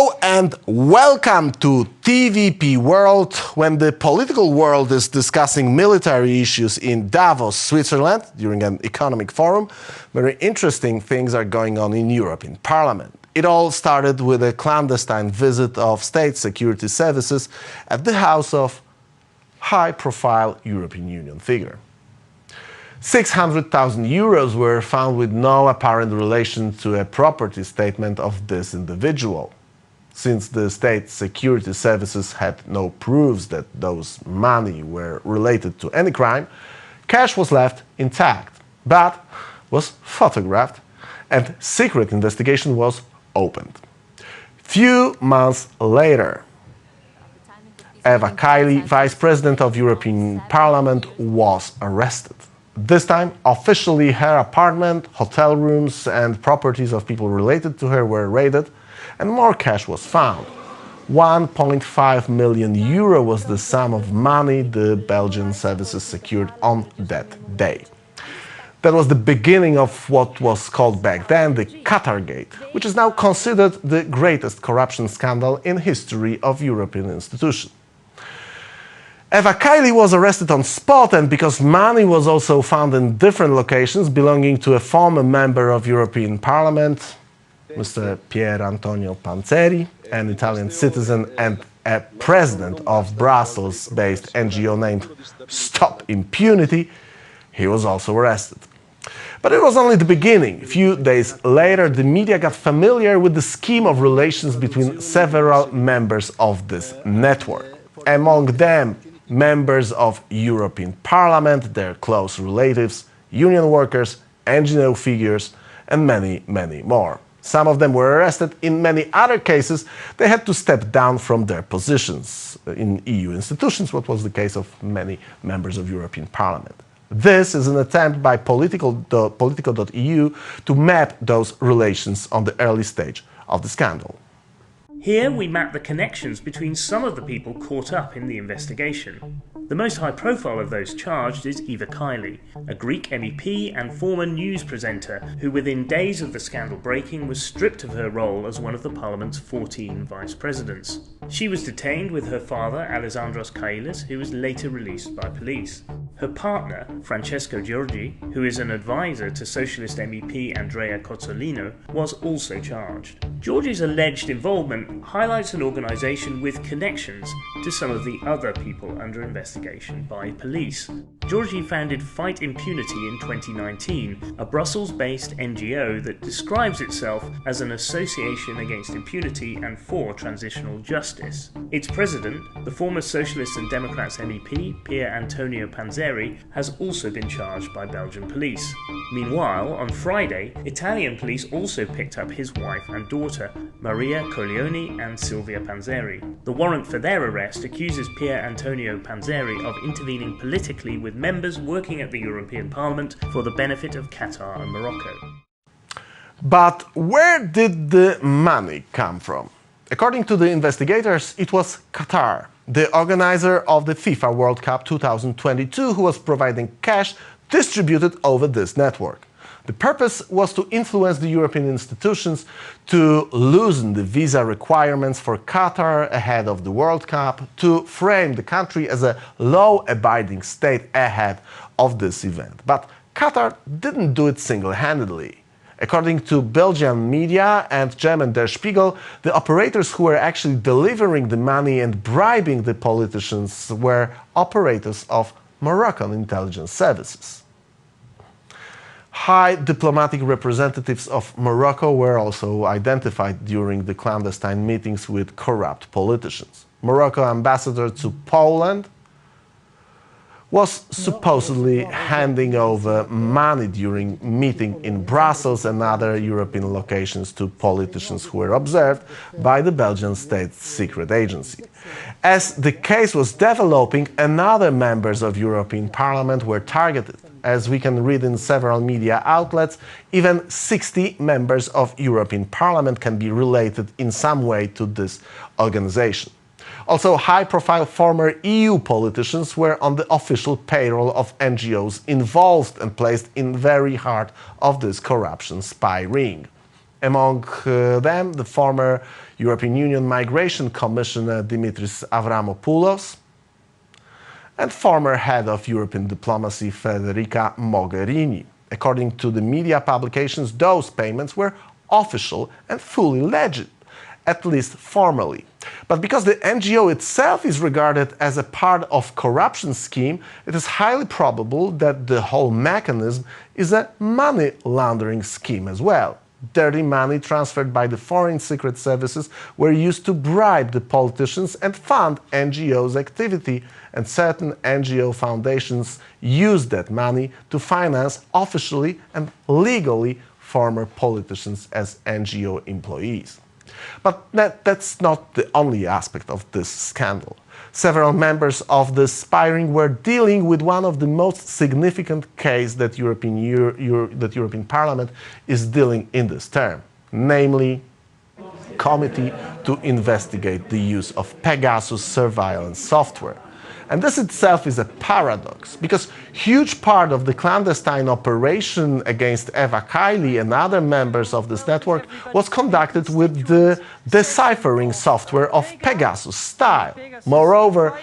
Hello and welcome to TVP World. When the political world is discussing military issues in Davos, Switzerland, during an economic forum, very interesting things are going on in Europe, in Parliament. It all started with a clandestine visit of state security services at the house of high-profile European Union figure. 600,000 euros were found with no apparent relation to a property statement of this individual. Since the state security services had no proofs that those money were related to any crime, cash was left intact, but was photographed and secret investigation was opened. Few months later, Eva Kaili, Vice President of European Parliament, was arrested. This time, officially, her apartment, hotel rooms and properties of people related to her were raided, and more cash was found. 1.5 million euro was the sum of money the Belgian services secured on that day. That was the beginning of what was called back then the Qatargate, which is now considered the greatest corruption scandal in history of European institutions. Eva Kaili was arrested on spot, and because money was also found in different locations belonging to a former member of European Parliament, Mr. Pier Antonio Panzeri, an Italian citizen and a president of Brussels-based NGO named Stop Impunity, he was also arrested. But it was only the beginning. A few days later, the media got familiar with the scheme of relations between several members of this network. Among them, members of European Parliament, their close relatives, union workers, NGO figures, and many, many more. Some of them were arrested. In many other cases, they had to step down from their positions in EU institutions, what was the case of many members of European Parliament. This is an attempt by Politico.eu to map those relations on the early stage of the scandal. Here we map the connections between some of the people caught up in the investigation. The most high profile of those charged is Eva Kaili, a Greek MEP and former news presenter who within days of the scandal breaking was stripped of her role as one of the Parliament's 14 vice presidents. She was detained with her father Alessandros Kailis, who was later released by police. Her partner, Francesco Giorgi, who is an advisor to Socialist MEP Andrea Cozzolino, was also charged. Giorgi's alleged involvement highlights an organisation with connections to some of the other people under investigation by police. Giorgi founded Fight Impunity in 2019, a Brussels-based NGO that describes itself as an association against impunity and for transitional justice. Its president, the former Socialists and Democrats MEP, Pier Antonio Panzeri, has also been charged by Belgian police. Meanwhile, on Friday, Italian police also picked up his wife and daughter, Maria Coglioni and Silvia Panzeri. The warrant for their arrest accuses Pier Antonio Panzeri of intervening politically with members working at the European Parliament for the benefit of Qatar and Morocco. But where did the money come from? According to the investigators, it was Qatar, the organizer of the FIFA World Cup 2022, who was providing cash distributed over this network. The purpose was to influence the European institutions to loosen the visa requirements for Qatar ahead of the World Cup, to frame the country as a law-abiding state ahead of this event. But Qatar didn't do it single-handedly. According to Belgian media and German Der Spiegel, the operators who were actually delivering the money and bribing the politicians were operators of Moroccan intelligence services. High diplomatic representatives of Morocco were also identified during the clandestine meetings with corrupt politicians. Morocco ambassador to Poland was supposedly handing over money during meeting in Brussels and other European locations to politicians who were observed by the Belgian state secret agency. As the case was developing, another members of European Parliament were targeted. As we can read in several media outlets, even 60 members of European Parliament can be related in some way to this organization. Also, high-profile former EU politicians were on the official payroll of NGOs involved and placed in very heart of this corruption spy ring. Among them, the former European Union Migration Commissioner Dimitris Avramopoulos and former head of European diplomacy Federica Mogherini. According to the media publications, those payments were official and fully legit, at least formally. But because the NGO itself is regarded as a part of corruption scheme, it is highly probable that the whole mechanism is a money laundering scheme as well. Dirty money transferred by the foreign secret services were used to bribe the politicians and fund NGOs' activity, and certain NGO foundations used that money to finance officially and legally former politicians as NGO employees. But that's not the only aspect of this scandal. Several members of the Spiring were dealing with one of the most significant cases that European Parliament is dealing in this term, namely Committee to investigate the use of Pegasus surveillance software. And this itself is a paradox, because huge part of the clandestine operation against Eva Kaili and other members of this network was conducted with the deciphering software of Pegasus style. Moreover,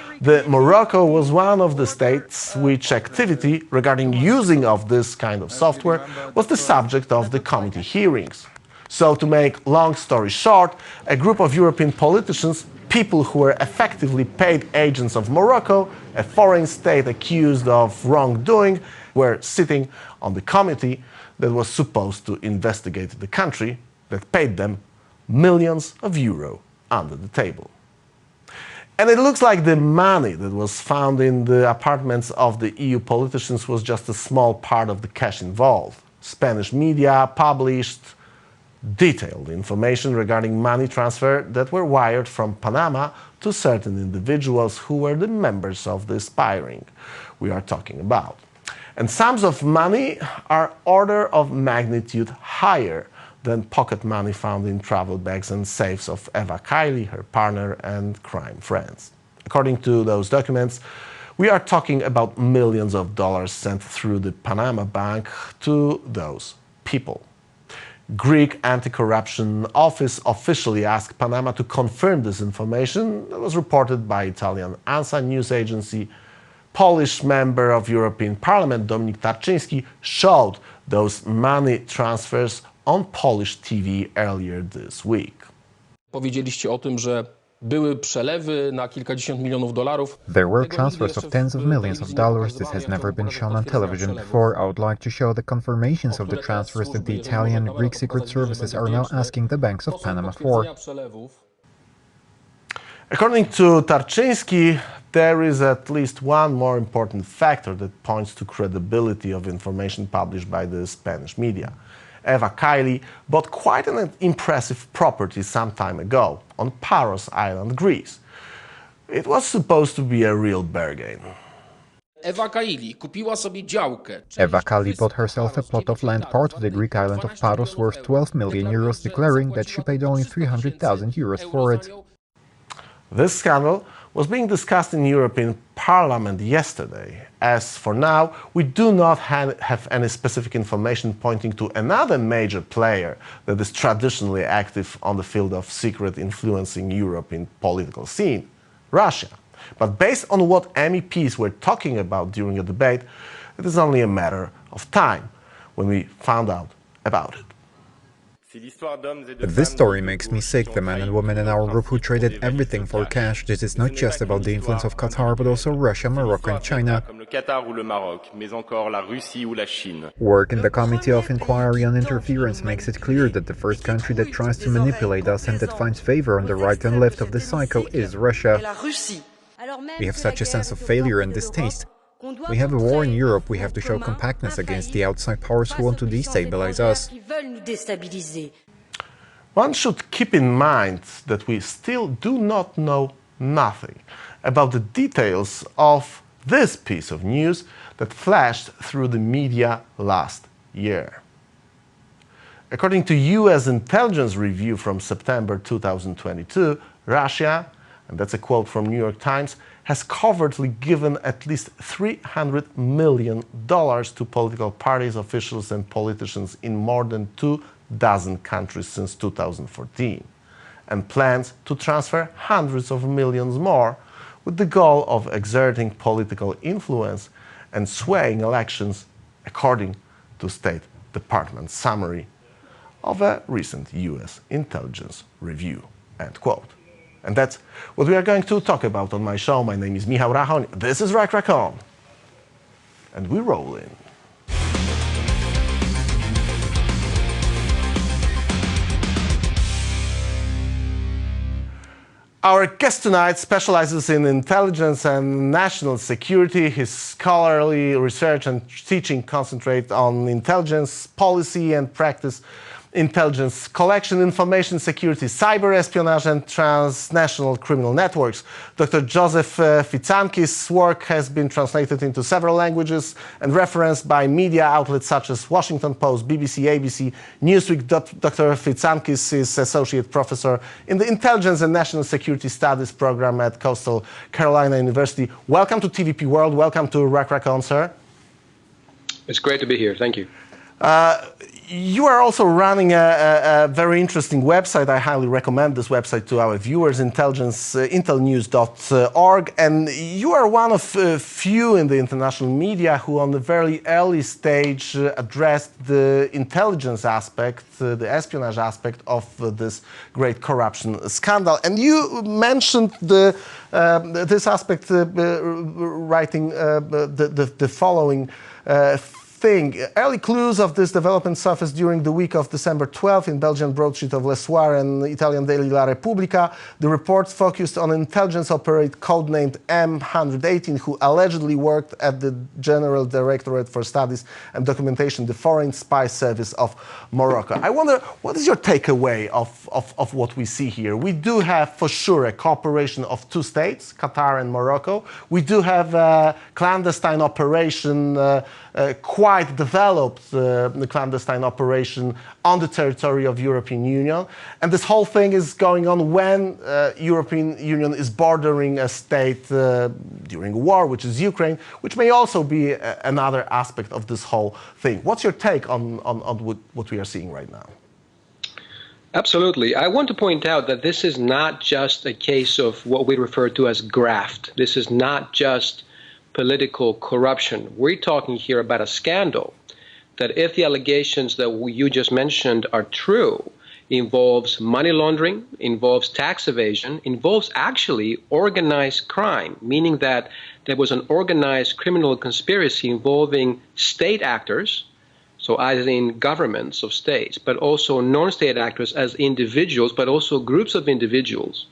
Morocco was one of the states which activity regarding using of this kind of software was the subject of the committee hearings. So, to make long story short, a group of European politicians, people who were effectively paid agents of Morocco, a foreign state accused of wrongdoing, were sitting on the committee that was supposed to investigate the country that paid them millions of euros under the table. And it looks like the money that was found in the apartments of the EU politicians was just a small part of the cash involved. Spanish media published detailed information regarding money transfer that were wired from Panama to certain individuals who were the members of the Spiring we are talking about. And sums of money are order of magnitude higher than pocket money found in travel bags and safes of Eva Kaili, her partner and crime friends. According to those documents, we are talking about millions of dollars sent through the Panama Bank to those people. Greek anti-corruption office officially asked Panama to confirm this information that was reported by Italian ANSA news agency. Polish member of European Parliament Dominik Tarczyński showed those money transfers on Polish TV earlier this week. Powiedzieliście o tym, że były przelewy na kilkadziesiąt milionów dolarów. There were transfers of tens of millions of dollars. This has never been shown on television before. I would like to show the confirmations of the transfers that the Italian and Greek secret services are now asking the banks of Panama for. According to Tarczyński, there is at least one more important factor that points to credibility of information published by the Spanish media. Eva Kaili bought quite an impressive property some time ago on Paros Island, Greece. It was supposed to be a real bargain. Eva Kaili kupiła sobie działkę. Eva Kaili bought herself a plot of land part of the Greek island of Paros worth 12 million euros, declaring that she paid only 300,000 euros for it. This scandal was being discussed in European Parliament yesterday. As for now, we do not have any specific information pointing to another major player that is traditionally active on the field of secret influencing European political scene, Russia. But based on what MEPs were talking about during a debate, it is only a matter of time when we found out about it. This story makes me sick. The men and women in our group who traded everything for cash. This is not just about the influence of Qatar, but also Russia, Morocco and China. Work in the Committee of Inquiry on Interference makes it clear that the first country that tries to manipulate us and that finds favor on the right and left of the cycle is Russia. We have such a sense of failure and distaste. We have a war in Europe. We have to show compactness against the outside powers who want to destabilize us. One should keep in mind that we still do not know nothing about the details of this piece of news that flashed through the media last year. According to US intelligence review from September 2022, Russia, and that's a quote from New York Times, has covertly given at least $300 million to political parties, officials and politicians in more than 2 dozen countries since 2014, and plans to transfer hundreds of millions more with the goal of exerting political influence and swaying elections, according to State Department summary of a recent US intelligence review, end quote. And that's what we are going to talk about on my show. My name is Michał Rachoń, this is Rack On, and we roll in. Our guest tonight specializes in intelligence and national security. His scholarly research and teaching concentrate on intelligence policy and practice, intelligence collection, information security, cyber espionage, and transnational criminal networks. Dr. Joseph Fitsanakis' work has been translated into several languages and referenced by media outlets such as Washington Post, BBC, ABC, Newsweek. Dr. Fitsanakis is associate professor in the Intelligence and National Security Studies program at Coastal Carolina University. Welcome to TVP World. Welcome to Rack On, sir. It's great to be here. Thank you. You are also running a very interesting website. I highly recommend this website to our viewers, intelNews.org. And you are one of few in the international media who on the very early stage addressed the intelligence aspect, the espionage aspect of this great corruption scandal. And you mentioned this aspect writing the following thing. Early clues of this development surfaced during the week of December 12th in Belgian broadsheet of Le Soir and Italian daily La Repubblica. The reports focused on intelligence operative codenamed M118, who allegedly worked at the General Directorate for Studies and Documentation, the Foreign Spy Service of Morocco. I wonder, what is your takeaway of what we see here? We do have, for sure, a cooperation of two states, Qatar and Morocco. We do have a clandestine operation, quite developed clandestine operation on the territory of European Union. And this whole thing is going on when European Union is bordering a state during a war, which is Ukraine, which may also be another aspect of this whole thing. What's your take on what we are seeing right now? Absolutely. I want to point out that this is not just a case of what we refer to as graft. This is not just political corruption. We're talking here about a scandal that, if the allegations that you just mentioned are true, involves money laundering, involves tax evasion, involves actually organized crime, meaning that there was an organized criminal conspiracy involving state actors, so as in governments of states, but also non-state actors as individuals, but also groups of individuals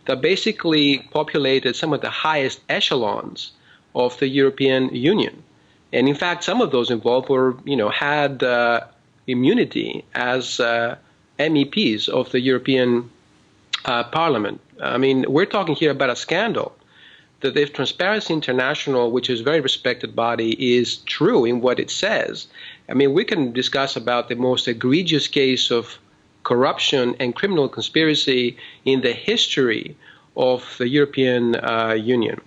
that basically populated some of the highest echelons of the European Union. And in fact, some of those involved were, had immunity as MEPs of the European Parliament. I mean, we're talking here about a scandal that if Transparency International, which is a very respected body, is true in what it says, I mean, we can discuss about the most egregious case of corruption and criminal conspiracy in the history of the European Union.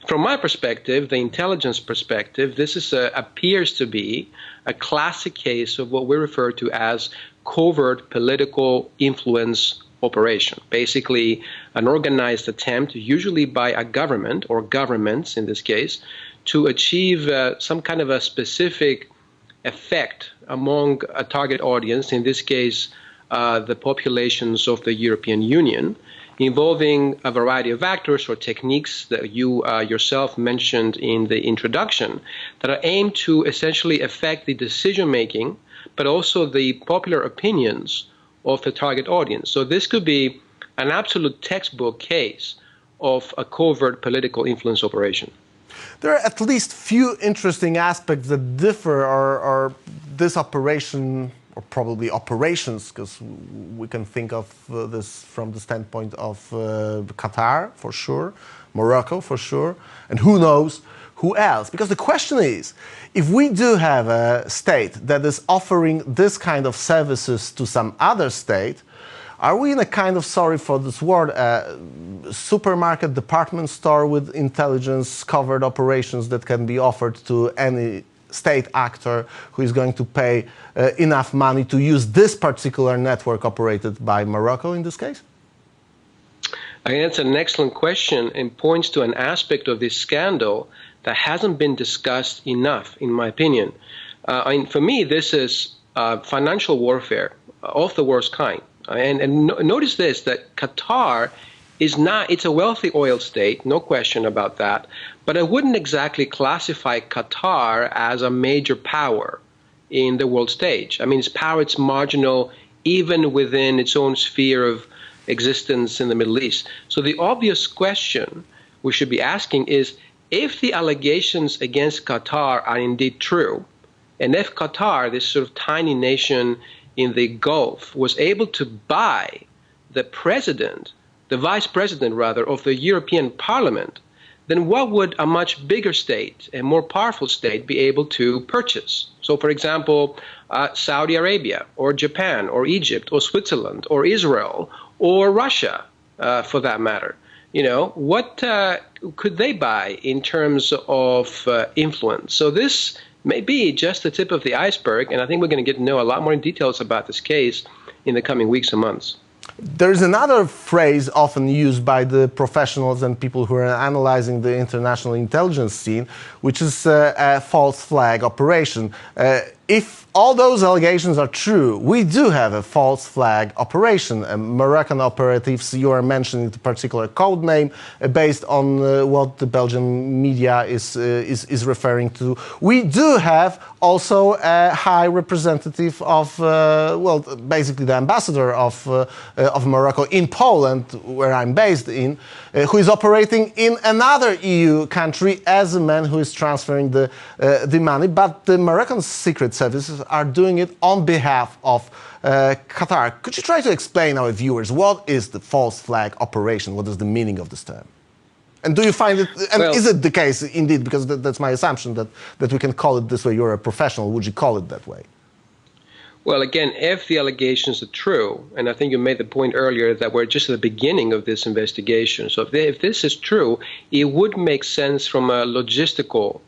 From my perspective, the intelligence perspective, this appears to be a classic case of what we refer to as covert political influence operation. Basically, an organized attempt, usually by a government or governments in this case, to achieve some kind of a specific effect among a target audience, in this case, the populations of the European Union, involving a variety of actors or techniques that you yourself mentioned in the introduction that are aimed to essentially affect the decision-making, but also the popular opinions of the target audience. So this could be an absolute textbook case of a covert political influence operation. There are at least few interesting aspects that differ, or this operation, or probably operations, because we can think of this from the standpoint of Qatar, for sure, Morocco, for sure, and who knows who else. Because the question is, if we do have a state that is offering this kind of services to some other state, are we in a kind of, sorry for this word, supermarket department store with intelligence-covered operations that can be offered to any state actor who is going to pay enough money to use this particular network operated by Morocco in this case? I think that's an excellent question and points to an aspect of this scandal that hasn't been discussed enough, in my opinion. For me, this is financial warfare of the worst kind. And notice this, that Qatar is not, it's a wealthy oil state, no question about that, but I wouldn't exactly classify Qatar as a major power in the world stage. I mean, its power, it's marginal even within its own sphere of existence in the Middle East. So the obvious question we should be asking is, if the allegations against Qatar are indeed true, and if Qatar, this sort of tiny nation in the Gulf, was able to buy the president, the vice president rather, of the European Parliament, then what would a much bigger state, a more powerful state, be able to purchase? So, for example, Saudi Arabia, or Japan, or Egypt, or Switzerland, or Israel, or Russia, for that matter. You know, what could they buy in terms of influence? So this may be just the tip of the iceberg, and I think we're going to get to know a lot more details about this case in the coming weeks and months. There's another phrase often used by the professionals and people who are analyzing the international intelligence scene, which is a false flag operation. If all those allegations are true, we do have a false flag operation. Moroccan operatives, you are mentioning the particular code name based on what the Belgian media is referring to. We do have also a high representative of, well, basically the ambassador of Morocco in Poland, where I'm based in, who is operating in another EU country as a man who is transferring the money. But the Moroccan secret services are doing it on behalf of Qatar. Could you try to explain our viewers what is the false flag operation? What is the meaning of this term? And do you find it, and well, is it the case indeed, because that's my assumption that we can call it this way, you're a professional, would you call it that way? Well, again, if the allegations are true, and I think you made the point earlier that we're just at the beginning of this investigation, so if this is true, it would make sense from a logistical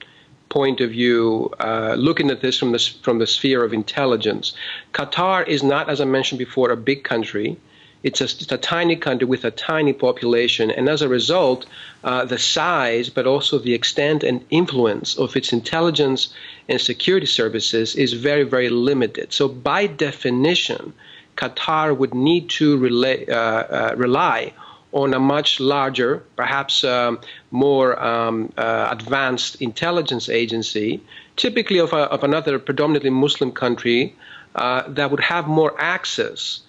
point of view, looking at this from the sphere of intelligence. Qatar is not, as I mentioned before, a big country. It's a tiny country with a tiny population, and as a result, the size, but also the extent and influence of its intelligence and security services is very, very limited. So by definition, Qatar would need to rely on a much larger, perhaps more advanced intelligence agency, typically of another predominantly Muslim country, that would have more access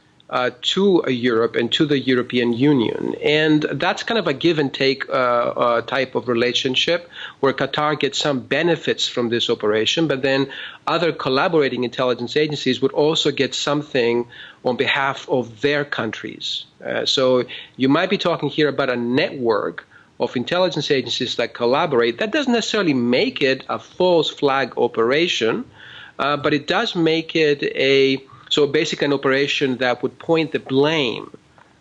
to Europe and to the European Union. And that's kind of a give and take type of relationship where Qatar gets some benefits from this operation, but then other collaborating intelligence agencies would also get something on behalf of their countries. So you might be talking here about a network of intelligence agencies that collaborate. That doesn't necessarily make it a false flag operation, but it does make it so basically an operation that would point the blame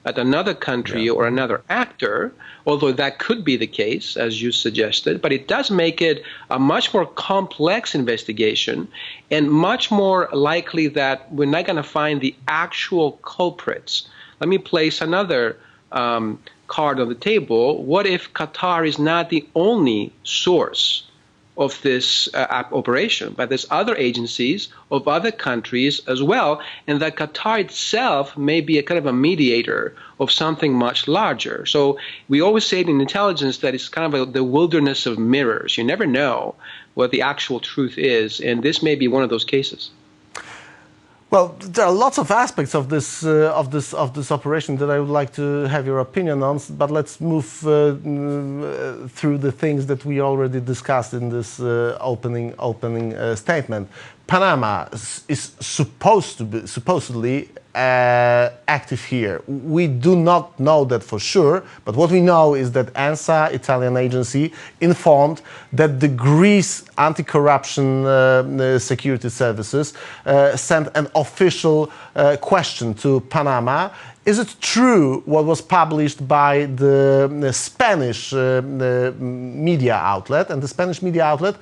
at another country or another actor, although that could be the case, as you suggested, but it does make it a much more complex investigation and much more likely that we're not going to find the actual culprits. Let me place another card on the table. What if Qatar is not the only source of this operation, but there's other agencies of other countries as well, and that Qatar itself may be a kind of a mediator of something much larger. So we always say in intelligence that it's kind of the wilderness of mirrors. You never know what the actual truth is, and this may be one of those cases. Well, there are lots of aspects of this operation that I would like to have your opinion on, but let's move through the things that we already discussed in this opening statement. Panama is supposedly active here. We do not know that for sure, but what we know is that ANSA, Italian agency, informed that the Greece anti-corruption security services sent an official question to Panama Is it true what was published by the Spanish media outlet? And the Spanish media outlet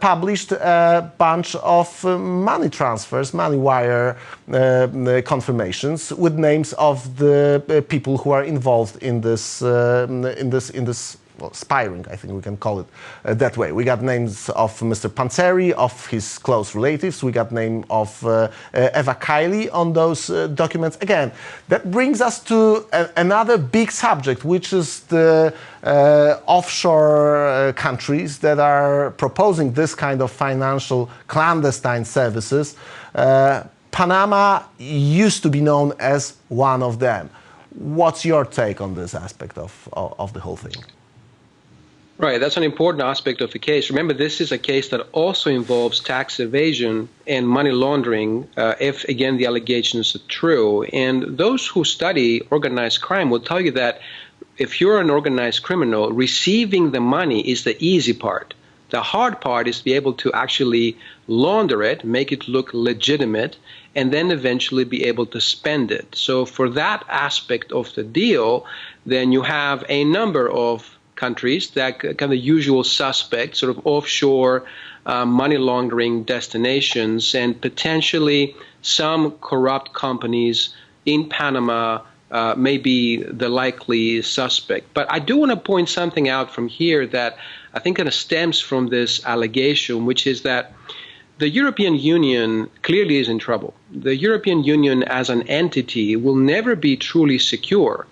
published a bunch of money transfers, money wire confirmations with names of the people who are involved in this well, spying, I think we can call it that way. We got names of Mr. Panzeri, of his close relatives. We got name of Eva Kaili on those documents. Again, that brings us to another big subject, which is the offshore countries that are proposing this kind of financial clandestine services. Panama used to be known as one of them. What's your take on this aspect of the whole thing? Right, that's an important aspect of the case. Remember, this is a case that also involves tax evasion and money laundering, if, again, the allegations are true. And those who study organized crime will tell you that if you're an organized criminal, receiving the money is the easy part. The hard part is to be able to actually launder it, make it look legitimate, and then eventually be able to spend it. So for that aspect of the deal, then you have a number of countries, that kind of usual suspects, sort of offshore money laundering destinations, and potentially some corrupt companies in Panama may be the likely suspect. But I do want to point something out from here that I think kind of stems from this allegation, which is that the European Union clearly is in trouble. The European Union as an entity will never be truly secure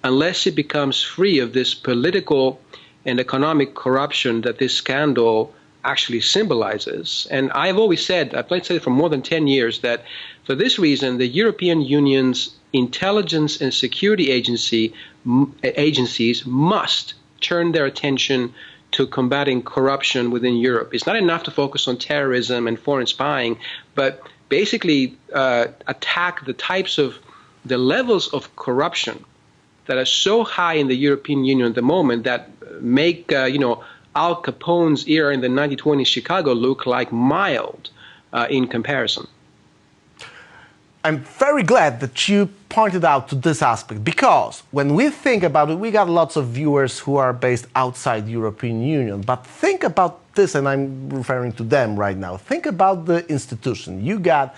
unless it becomes free of this political and economic corruption that this scandal actually symbolizes. And I've always said, I've said it for more than 10 years, that for this reason, the European Union's intelligence and security agencies must turn their attention to combating corruption within Europe. It's not enough to focus on terrorism and foreign spying, but basically attack the levels of corruption that are so high in the European Union at the moment that make, Al Capone's era in the 1920s Chicago look like mild in comparison. I'm very glad that you pointed out to this aspect, because when we think about it, we got lots of viewers who are based outside the European Union. But think about this, and I'm referring to them right now. Think about the institution. You got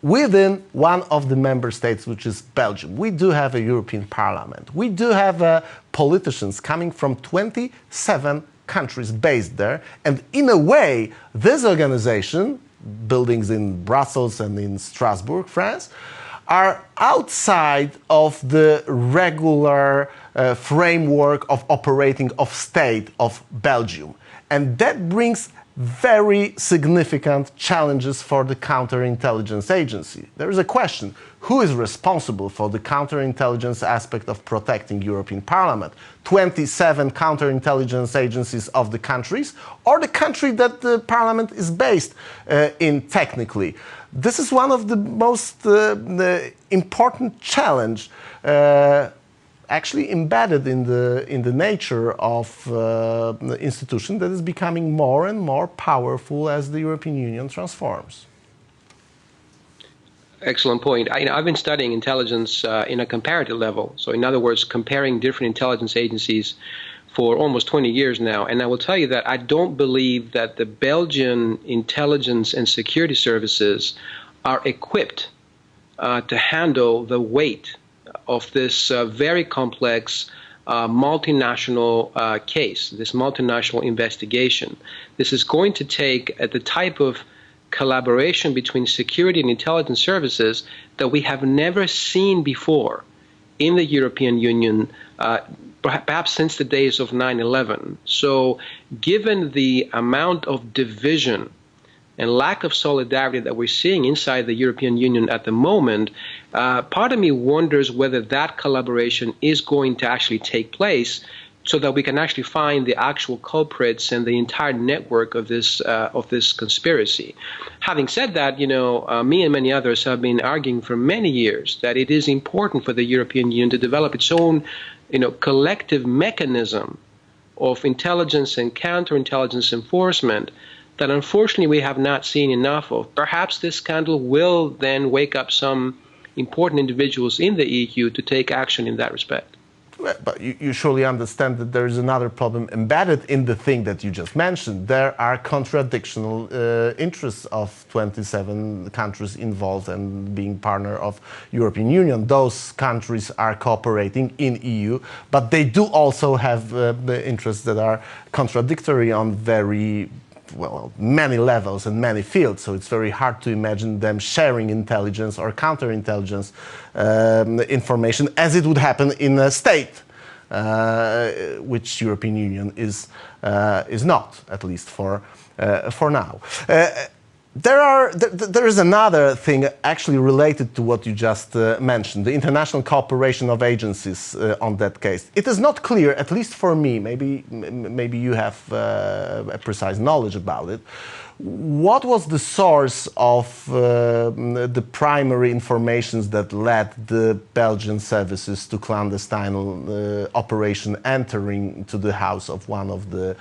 within one of the member states, which is Belgium. We do have a European Parliament. We do have politicians coming from 27 countries based there. And in a way, this organization, buildings in Brussels and in Strasbourg, France, are outside of the regular framework of operating of state of Belgium. And that brings very significant challenges for the counterintelligence agency. There is a question: who is responsible for the counterintelligence aspect of protecting European Parliament? 27 counterintelligence agencies of the countries, or the country that the Parliament is based in technically? This is one of the most important challenge actually embedded in the nature of the institution that is becoming more and more powerful as the European Union transforms. Excellent point. I've been studying intelligence in a comparative level. So in other words, comparing different intelligence agencies for almost 20 years now. And I will tell you that I don't believe that the Belgian intelligence and security services are equipped to handle the weight of this very complex multinational case, this multinational investigation. This is going to take the type of collaboration between security and intelligence services that we have never seen before in the European Union, perhaps since the days of 9/11. So given the amount of division and lack of solidarity that we're seeing inside the European Union at the moment, part of me wonders whether that collaboration is going to actually take place so that we can actually find the actual culprits and the entire network of this conspiracy. Having said that, me and many others have been arguing for many years that it is important for the European Union to develop its own, collective mechanism of intelligence and counterintelligence enforcement that unfortunately we have not seen enough of. Perhaps this scandal will then wake up some important individuals in the EU to take action in that respect. But you surely understand that there is another problem embedded in the thing that you just mentioned. There are contradictional interests of 27 countries involved and being partner of European Union. Those countries are cooperating in EU, but they do also have interests that are contradictory on very many levels and many fields, so it's very hard to imagine them sharing intelligence or counterintelligence information as it would happen in a state, which European Union is not, at least for now. There is another thing actually related to what you just mentioned, the international cooperation of agencies on that case. It is not clear, at least for me, maybe you have a precise knowledge about it. What was the source of the primary informations that led the Belgian services to clandestine operation entering to the house of one of the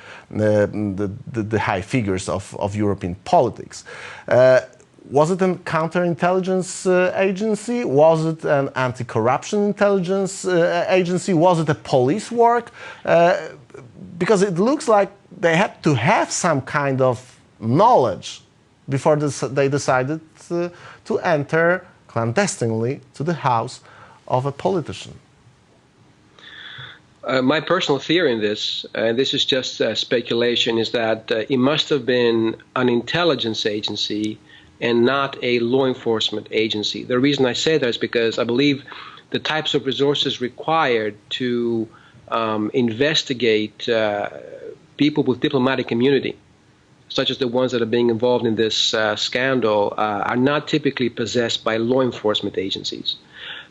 high figures of European politics? Was it a counterintelligence agency? Was it an anti-corruption intelligence agency? Was it a police work? Because it looks like they had to have some kind of knowledge before they decided to enter clandestinely to the house of a politician. My personal theory in this, and this is just speculation, is that it must have been an intelligence agency and not a law enforcement agency. The reason I say that is because I believe the types of resources required to investigate people with diplomatic immunity, such as the ones that are being involved in this scandal, are not typically possessed by law enforcement agencies.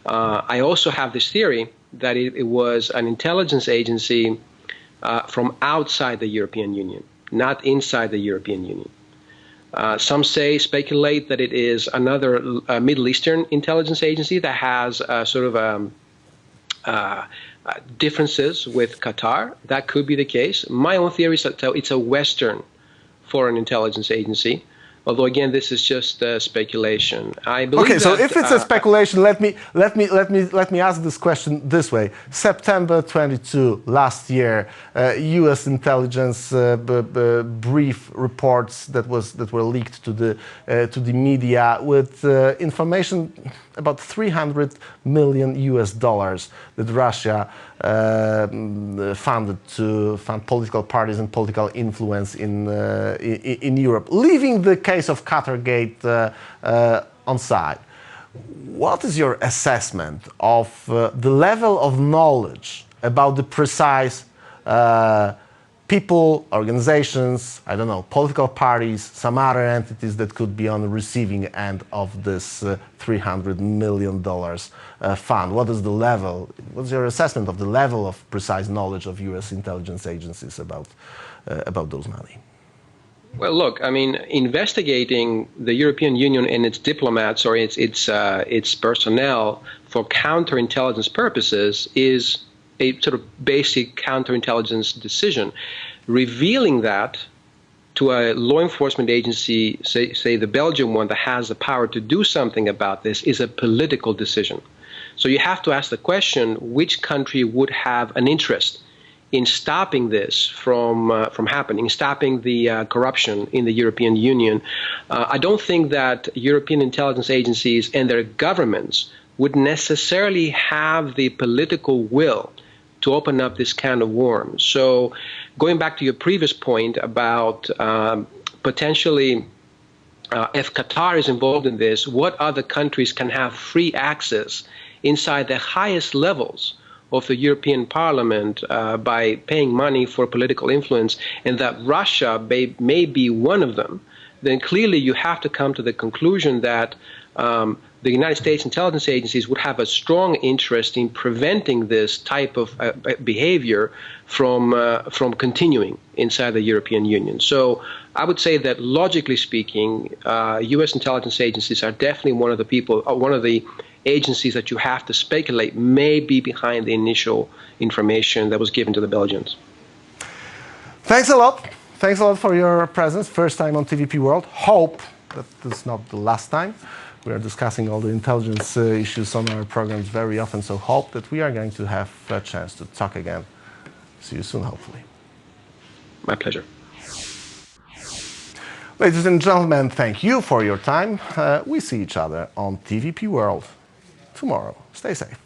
I also have this theory that it was an intelligence agency from outside the European Union, not inside the European Union. Some speculate that it is another Middle Eastern intelligence agency that has differences with Qatar. That could be the case. My own theory is that it's a Western foreign intelligence agency, although again this is just speculation. I believe. Okay, so if it's a speculation, let me ask this question this way: September 22 last year, U.S. intelligence brief reports that were leaked to the media with information about $300 million that Russia funded to fund political parties and political influence in Europe, leaving the case of Qatargate on side. What is your assessment of the level of knowledge about the precise people, organizations, I don't know, political parties, some other entities that could be on the receiving end of this $300 million fund? What is the level? What's your assessment of the level of precise knowledge of U.S. intelligence agencies about those money? Well, look, I mean, investigating the European Union and its diplomats or its personnel for counterintelligence purposes is a sort of basic counterintelligence decision. Revealing that to a law enforcement agency, say the Belgian one that has the power to do something about this, is a political decision. So you have to ask the question, which country would have an interest in stopping this from happening, stopping the corruption in the European Union? I don't think that European intelligence agencies and their governments would necessarily have the political will to open up this can of worms. So going back to your previous point about potentially if Qatar is involved in this, what other countries can have free access inside the highest levels of the European Parliament by paying money for political influence, and that Russia may be one of them, then clearly you have to come to the conclusion that the United States intelligence agencies would have a strong interest in preventing this type of behavior from continuing inside the European Union. So I would say that logically speaking, U.S. intelligence agencies are definitely one of the agencies that you have to speculate may be behind the initial information that was given to the Belgians. Thanks a lot. Thanks a lot for your presence. First time on TVP World. Hope that this is not the last time. We are discussing all the intelligence issues on our programs very often, so hope that we are going to have a chance to talk again. See you soon, hopefully. My pleasure. Ladies and gentlemen, thank you for your time. We see each other on TVP World tomorrow. Stay safe.